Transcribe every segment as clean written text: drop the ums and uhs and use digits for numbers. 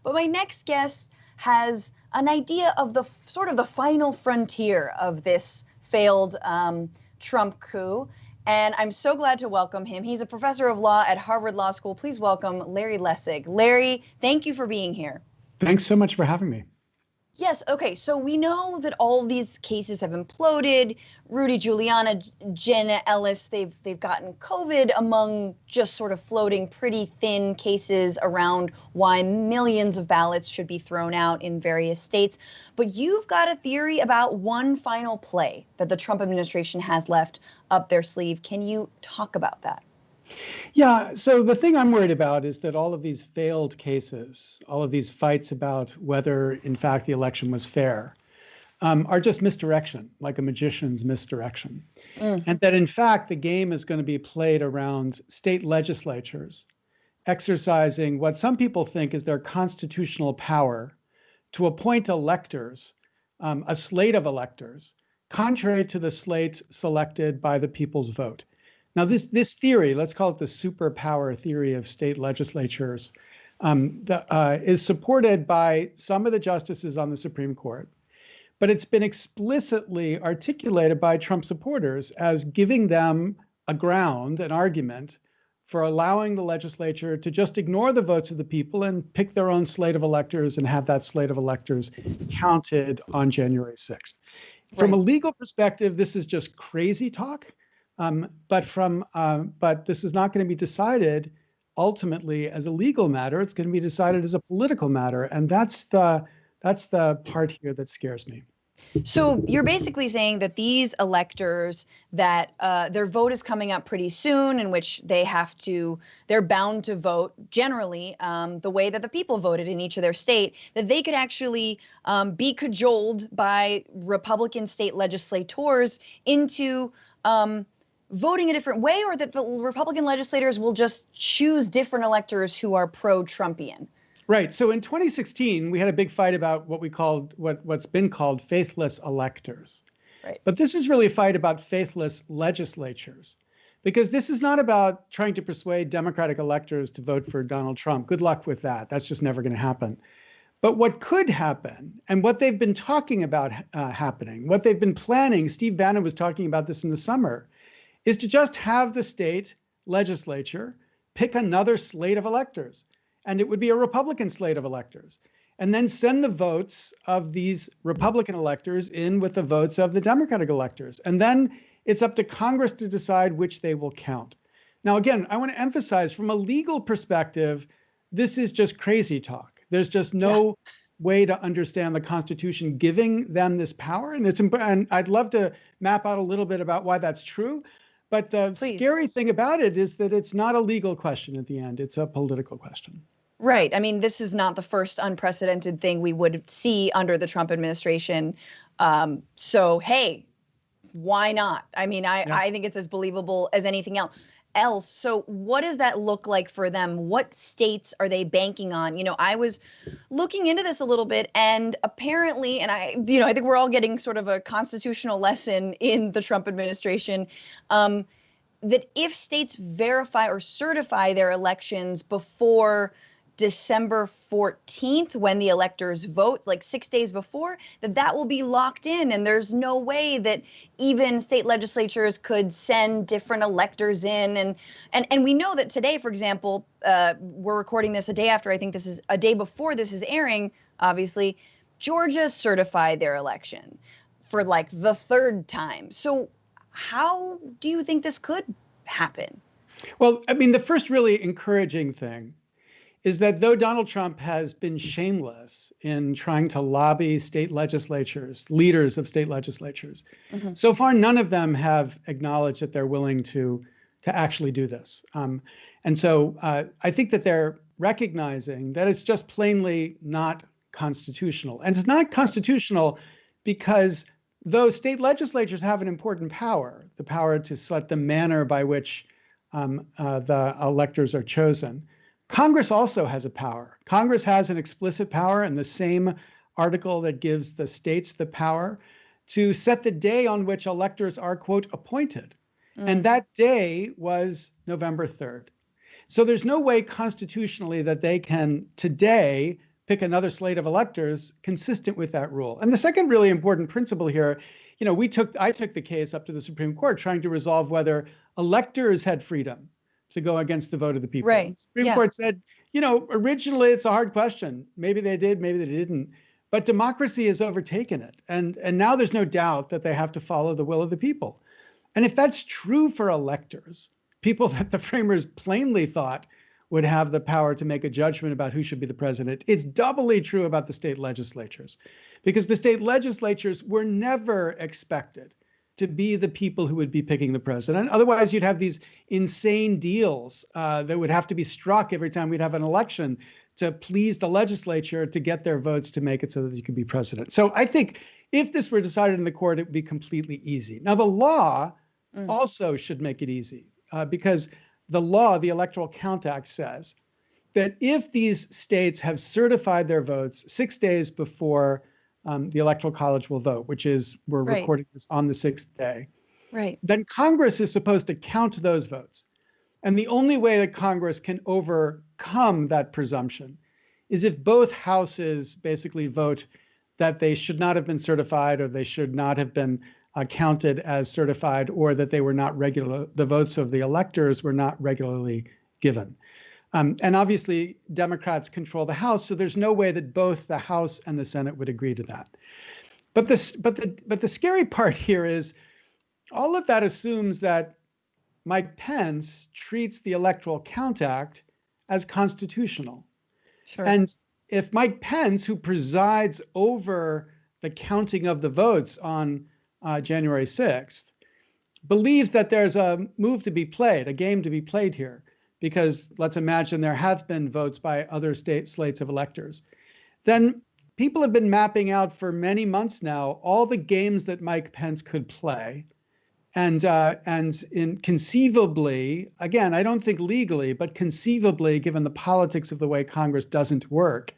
But my next guest has an idea of the sort of the final frontier of this failed Trump coup. And I'm so glad to welcome him. He's a professor of law at Harvard Law School. Please welcome Larry Lessig. Larry, thank you for being here. Thanks so much for having me. Yes. Okay. So we know that all these cases have imploded. Rudy Giuliani, Jenna Ellis, they've gotten COVID among just sort of floating pretty thin cases around why millions of ballots should be thrown out in various states. But you've got a theory about one final play that the Trump administration has left up their sleeve. Can you talk about that? Yeah, so the thing I'm worried about is that all of these failed cases, all of these fights about whether, in fact, the election was fair, are just misdirection, like a magician's misdirection. And that, in fact, the game is going to be played around state legislatures exercising what some people think is their constitutional power to appoint electors, a slate of electors, contrary to the slates selected by the people's vote. Now, this theory, let's call it the superpower theory of state legislatures, is supported by some of the justices on the Supreme Court, but it's been explicitly articulated by Trump supporters as giving them a ground, an argument, for allowing the legislature to just ignore the votes of the people and pick their own slate of electors and have that slate of electors counted on January 6th. From a legal perspective, this is just crazy talk. But this is not going to be decided ultimately as a legal matter. It's going to be decided as a political matter, and that's the part here that scares me. So you're basically saying that these electors, that their vote is coming up pretty soon, in which they're bound to vote generally the way that the people voted in each of their state, that they could actually be cajoled by Republican state legislators into voting a different way, or that the Republican legislators will just choose different electors who are pro-Trumpian? Right. So in 2016, we had a big fight about what's been called faithless electors. Right. But this is really a fight about faithless legislatures, because this is not about trying to persuade Democratic electors to vote for Donald Trump. Good luck with that. That's just never going to happen. But what could happen, and what they've been talking about happening, what they've been planning, Steve Bannon was talking about this in the summer, is to just have the state legislature pick another slate of electors. And it would be a Republican slate of electors. And then send the votes of these Republican electors in with the votes of the Democratic electors. And then it's up to Congress to decide which they will count. Now, again, I want to emphasize from a legal perspective, this is just crazy talk. There's just no way to understand the Constitution giving them this power. And I'd love to map out a little bit about why that's true. But the scary thing about it is that it's not a legal question at the end. It's a political question. Right. I mean, this is not the first unprecedented thing we would see under the Trump administration. So, hey, why not? I mean, I think it's as believable as anything else. So what does that look like for them? What states are they banking on? I was looking into this a little bit, and apparently, and I think we're all getting sort of a constitutional lesson in the Trump administration, that if states verify or certify their elections before December 14th, when the electors vote, like 6 days before, that will be locked in. And there's no way that even state legislatures could send different electors in. And we know that today, for example, we're recording this a day after, I think this is a day before this is airing, obviously, Georgia certified their election for like the third time. So how do you think this could happen? Well, I mean, the first really encouraging thing is that though Donald Trump has been shameless in trying to lobby state legislatures, leaders of state legislatures, so far none of them have acknowledged that they're willing to actually do this. And so I think that they're recognizing that it's just plainly not constitutional. And it's not constitutional because though state legislatures have an important power, the power to set the manner by which the electors are chosen, Congress also has a power. Congress has an explicit power in the same article that gives the states the power to set the day on which electors are, quote, appointed. And that day was November 3rd. So there's no way constitutionally that they can today pick another slate of electors consistent with that rule. And the second really important principle here, I took the case up to the Supreme Court trying to resolve whether electors had freedom to go against the vote of the people. Right. The Supreme Court said, originally it's a hard question. Maybe they did, maybe they didn't. But democracy has overtaken it. And now there's no doubt that they have to follow the will of the people. And if that's true for electors, people that the framers plainly thought would have the power to make a judgment about who should be the president, it's doubly true about the state legislatures, because the state legislatures were never expected to be the people who would be picking the president. Otherwise, you'd have these insane deals that would have to be struck every time we'd have an election to please the legislature to get their votes to make it so that you could be president. So I think if this were decided in the court, it would be completely easy. Now, the law also should make it easy because the law, the Electoral Count Act, says that if these states have certified their votes 6 days before the Electoral College will vote, which is, we're recording this on the 6th day, then Congress is supposed to count those votes. And the only way that Congress can overcome that presumption is if both houses basically vote that they should not have been certified, or they should not have been counted as certified, or that they were not regular, the votes of the electors were not regularly given. And obviously, Democrats control the House, so there's no way that both the House and the Senate would agree to that. But the scary part here is all of that assumes that Mike Pence treats the Electoral Count Act as constitutional. Sure. And if Mike Pence, who presides over the counting of the votes on January 6th, believes that there's a move to be played, a game to be played here, because let's imagine there have been votes by other state slates of electors, then people have been mapping out for many months now all the games that Mike Pence could play. And conceivably, again, I don't think legally, but conceivably, given the politics of the way Congress doesn't work,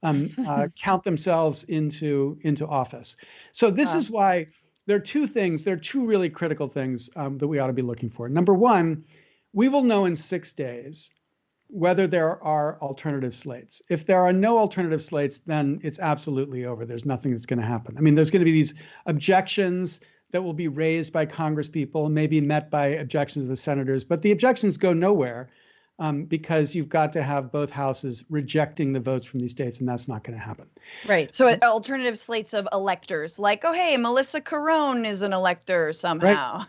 count themselves into office. So this is why there are two really critical things that we ought to be looking for. Number one, we will know in 6 days whether there are alternative slates. If there are no alternative slates, then it's absolutely over. There's nothing that's going to happen. I mean, there's going to be these objections that will be raised by Congress people, maybe met by objections of the senators, but the objections go nowhere because you've got to have both houses rejecting the votes from these states, and that's not going to happen. Right. So alternative slates of electors, like, oh, hey, Melissa Carone is an elector somehow.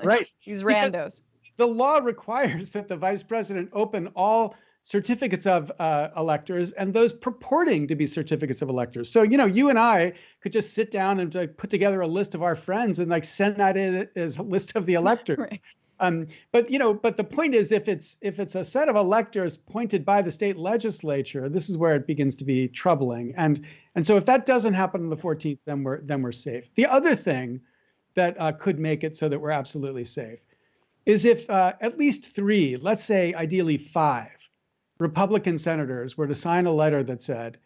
Right. These randos. Because the law requires that the vice president open all certificates of electors and those purporting to be certificates of electors. So, you and I could just sit down and put together a list of our friends and send that in as a list of the electors. Right. But the point is, if it's a set of electors appointed by the state legislature, this is where it begins to be troubling. And so if that doesn't happen on the 14th, then we're safe. The other thing that could make it so that we're absolutely safe is if at least 3, let's say ideally 5, Republican senators were to sign a letter that said,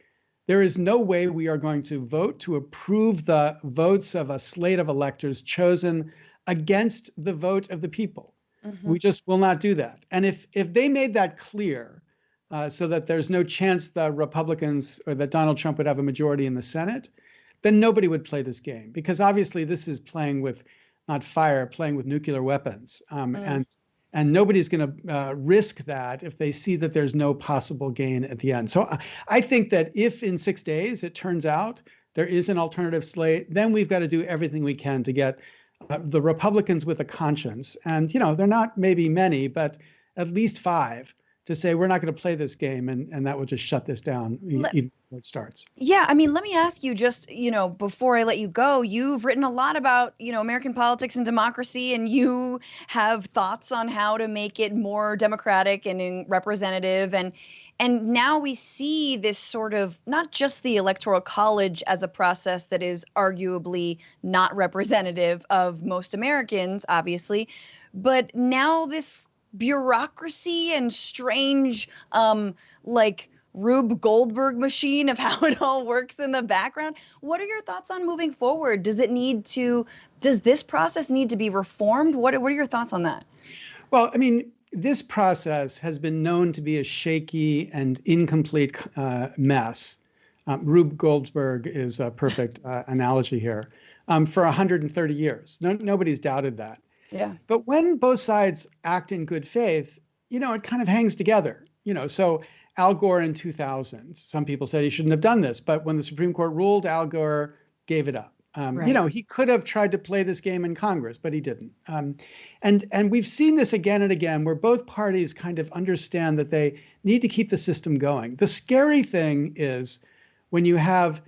there is no way we are going to vote to approve the votes of a slate of electors chosen against the vote of the people. Mm-hmm. We just will not do that. And if they made that clear so that there's no chance the Republicans or that Donald Trump would have a majority in the Senate, then nobody would play this game, because obviously this is playing with not fire, playing with nuclear weapons. And nobody's going to risk that if they see that there's no possible gain at the end. So I think that if in 6 days it turns out there is an alternative slate, then we've got to do everything we can to get the Republicans with a conscience. And, they're not maybe many, but at least 5 to say we're not going to play this game, and that will just shut this down even before it starts. Yeah, I mean, let me ask you just, before I let you go, you've written a lot about, American politics and democracy, and you have thoughts on how to make it more democratic and representative. And now we see this sort of, not just the Electoral College as a process that is arguably not representative of most Americans, obviously, but now this bureaucracy and strange, Rube Goldberg machine of how it all works in the background. What are your thoughts on moving forward? Does this process need to be reformed? What are your thoughts on that? Well, I mean, this process has been known to be a shaky and incomplete mess Rube Goldberg is a perfect analogy here, for 130 years. Nobody's doubted that. Yeah. But when both sides act in good faith, it kind of hangs together. So Al Gore in 2000, some people said he shouldn't have done this, but when the Supreme Court ruled, Al Gore gave it up. Right. He could have tried to play this game in Congress, but he didn't. And we've seen this again and again, where both parties kind of understand that they need to keep the system going. The scary thing is when you have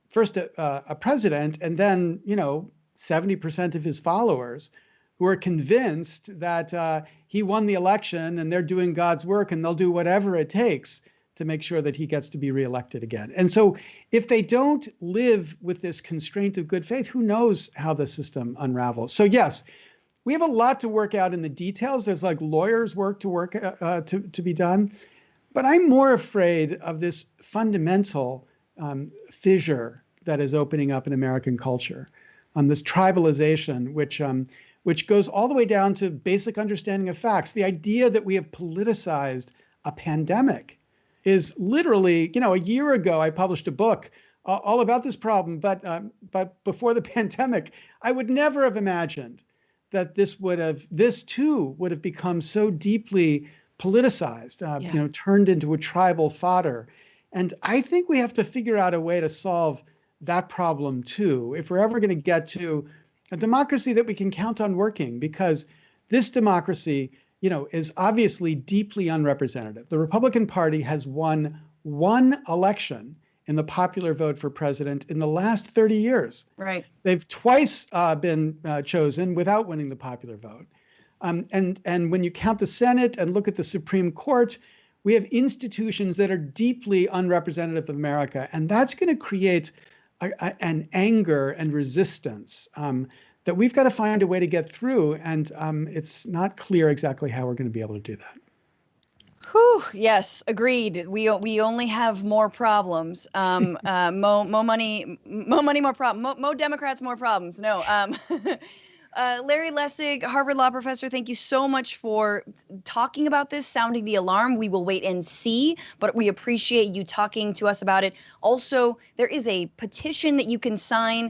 first a president and then 70% of his followers who are convinced that he won the election and they're doing God's work and they'll do whatever it takes to make sure that he gets to be reelected again. And so if they don't live with this constraint of good faith, who knows how the system unravels? So yes, we have a lot to work out in the details. There's like lawyers' work to be done. But I'm more afraid of this fundamental fissure that is opening up in American culture, this tribalization, which goes all the way down to basic understanding of facts. The idea that we have politicized a pandemic is literally, a year ago, I published a book all about this problem. But before the pandemic, I would never have imagined that this too would have become so deeply politicized, turned into a tribal fodder. And I think we have to figure out a way to solve that problem too, if we're ever going to get to a democracy that we can count on working, because this democracy, is obviously deeply unrepresentative. The Republican Party has won one election in the popular vote for president in the last 30 years. Right. They've twice been chosen without winning the popular vote. And when you count the Senate and look at the Supreme Court, we have institutions that are deeply unrepresentative of America. And that's going to create an anger and resistance that we've got to find a way to get through. And it's not clear exactly how we're going to be able to do that. Whew, yes, agreed. We only have more problems. Mo money, more problems. Mo Democrats, more problems. No. Larry Lessig, Harvard Law professor, thank you so much for talking about this, sounding the alarm. We will wait and see, but we appreciate you talking to us about it. Also, there is a petition that you can sign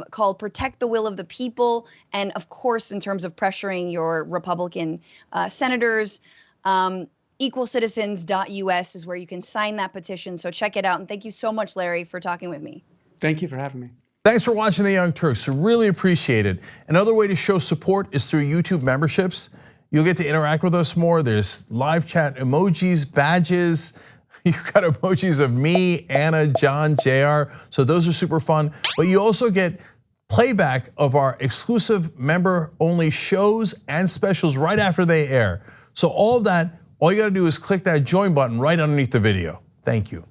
called Protect the Will of the People. And of course, in terms of pressuring your Republican senators, equalcitizens.us is where you can sign that petition. So check it out. And thank you so much, Larry, for talking with me. Thank you for having me. Thanks for watching The Young Turks. Really appreciate it. Another way to show support is through YouTube memberships. You'll get to interact with us more. There's live chat emojis, badges. You've got emojis of me, Anna, John, JR. So those are super fun. But you also get playback of our exclusive member-only shows and specials right after they air. So all of that, all you gotta do is click that join button right underneath the video. Thank you.